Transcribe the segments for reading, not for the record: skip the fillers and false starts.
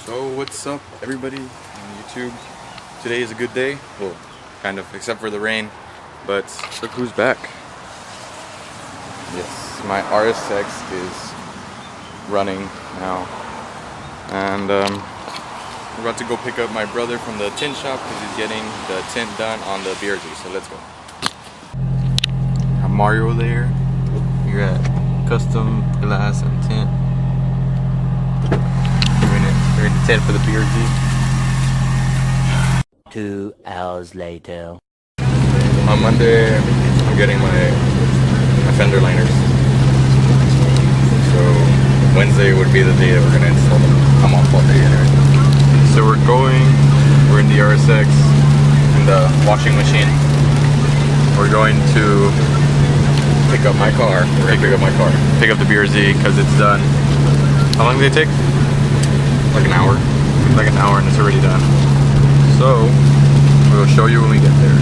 So what's up everybody on YouTube? Today is a good day, well kind of, except for the rain, but look who's back. Yes, my RSX is running now, and we're about to go pick up my brother from the tint shop because he's getting the tint done on the BRZ, so let's go. Got Mario there. You're at Custom Glass and Tint. We're in the tent for the BRZ. 2 hours later. On Monday, I'm getting my fender liners. So Wednesday would be the day that we're gonna install them. I'm off all day anyway. So we're in the RSX, in the washing machine. We're going to pick up my car. Pick up the BRZ because it's done. How long did it take? Like an hour. And it's already done. So we'll show you when we get there.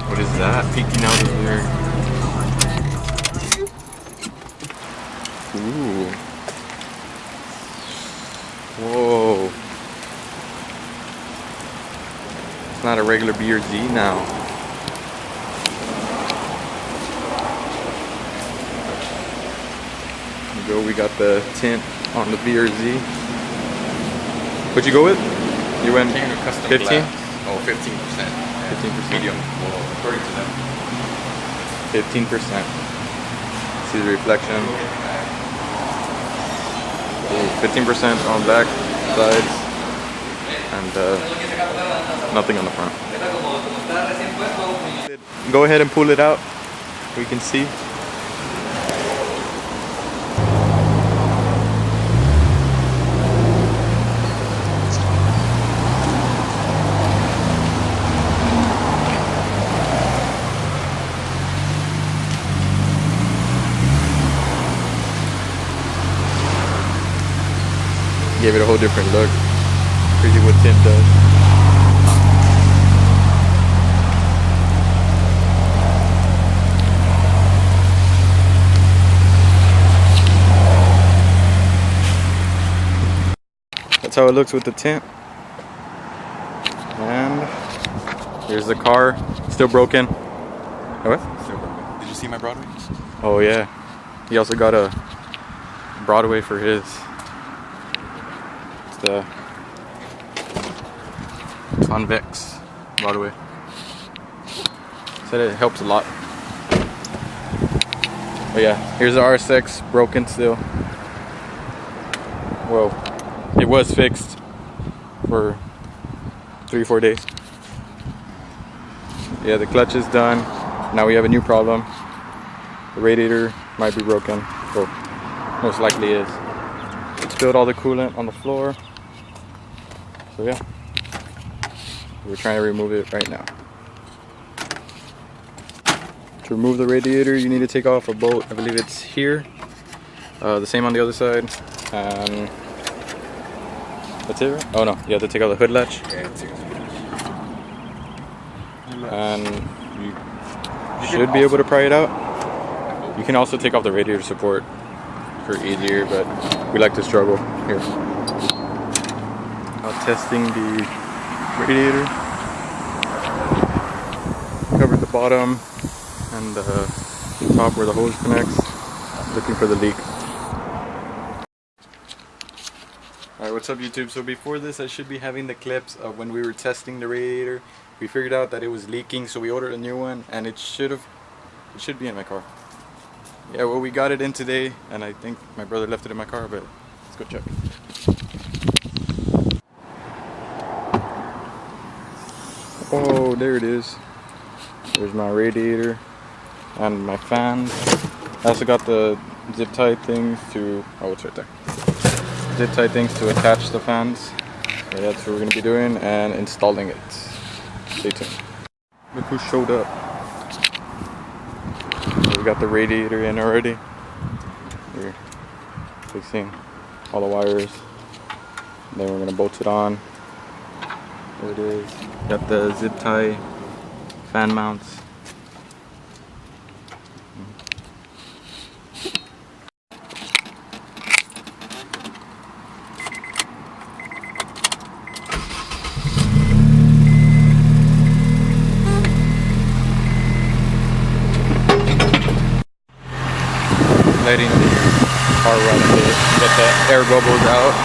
What is that peeking out of there? Ooh. Whoa. It's not a regular BRZ now. There we go, we got the tint on the BRZ. What'd you go with? You went 15? Oh, 15%. 15%. Medium. Well, according to them. 15%. See the reflection. 15% on back sides and nothing on the front. Go ahead and pull it out. We can see. Gave it a whole different look. Crazy what tint does. That's how it looks with the tint. And here's the car. Still broken. What? Still broken. Did you see my Broadway? Oh yeah. He also got a Broadway for his. The convex Broadway. Said it helps a lot. But yeah, here's the RSX broken still. Well, it was fixed for 3-4 days. Yeah, the clutch is done. Now we have a new problem. The radiator might be broken. Well, most likely is. It spilled all the coolant on the floor. So yeah, we're trying to remove it right now. To remove the radiator, you need to take off a bolt. I believe it's here. The same on the other side. And that's it, right? Oh no, you have to take out the hood latch. And you should be able to pry it out. You can also take off the radiator support for easier, but we like to struggle here. Testing the radiator. Covered the bottom and the top where the hose connects. Looking for the leak. Alright, what's up YouTube? So before this I should be having the clips of when we were testing the radiator. We figured out that it was leaking, so we ordered a new one, and it should be in my car. Yeah, well, we got it in today, and I think my brother left it in my car, but let's go check. Oh, there it is. There's my radiator and my fan. I also got the zip tie things to, oh, it's right there. Zip tie things to attach the fans. So that's what we're going to be doing and installing it. Stay tuned. Look who showed up. So we got the radiator in already. We're fixing all the wires. Then we're going to bolt it on. There it is. Got the zip tie fan mounts. letting the car run a bit, get the air bubbles out.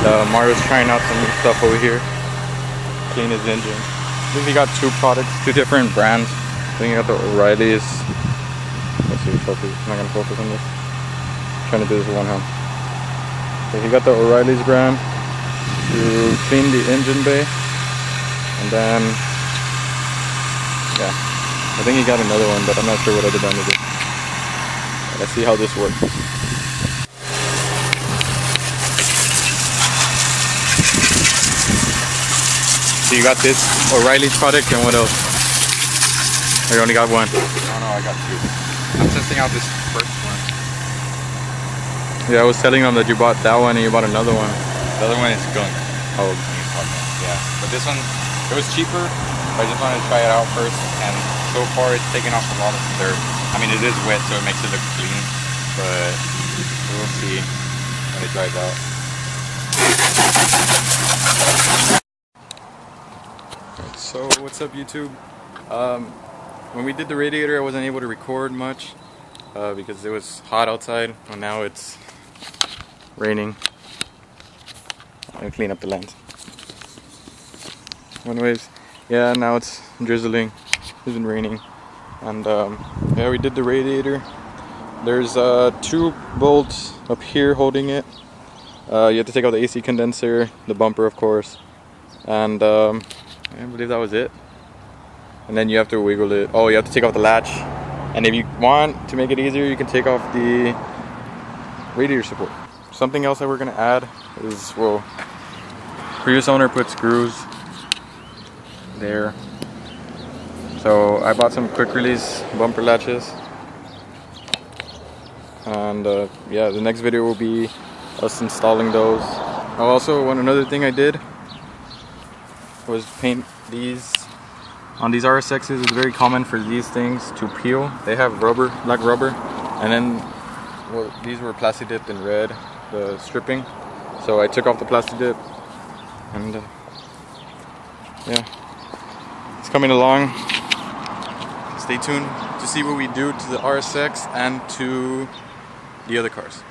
And Mario's trying out some new stuff over here. Clean his engine. I think he got two products, two different brands. I think he got the O'Reilly's. Let's see, focus. I'm not gonna focus on this. I'm trying to do this with one hand. So he got the O'Reilly's brand to clean the engine bay, and then yeah, I think he got another one, but I'm not sure what other brand it is. Let's see how this works. So you got this O'Reilly's product, and what else? Or you only got one? No, I got two. I'm testing out this first one. Yeah, I was telling them that you bought that one and you bought another one. The other one is gunk. Oh, Yeah, but this one, it was cheaper. But I just wanted to try it out first, and so far it's taken off a lot of dirt. I mean, it is wet, so it makes it look clean, but we'll see when it dries out. so what's up, YouTube? When we did the radiator, I wasn't able to record much because it was hot outside, and now it's raining. I'm gonna clean up the lens. Anyways, yeah, now it's drizzling. It's been raining, and yeah, we did the radiator. There's two bolts up here holding it. You have to take out the AC condenser, the bumper, of course, and I believe that was it. And then you have to wiggle it. Oh, you have to take off the latch, and if you want to make it easier, you can take off the radiator support. Something else that we're gonna add is, well, previous owner put screws there, so I bought some quick release bumper latches, and yeah, the next video will be us installing those. Another thing I did was paint these on these RSXs. It's very common for these things to peel. They have rubber, black rubber, and then, well, these were plastic dipped in red, the stripping, so I took off the plastic dip, and yeah, it's coming along. Stay tuned to see what we do to the RSX and to the other cars.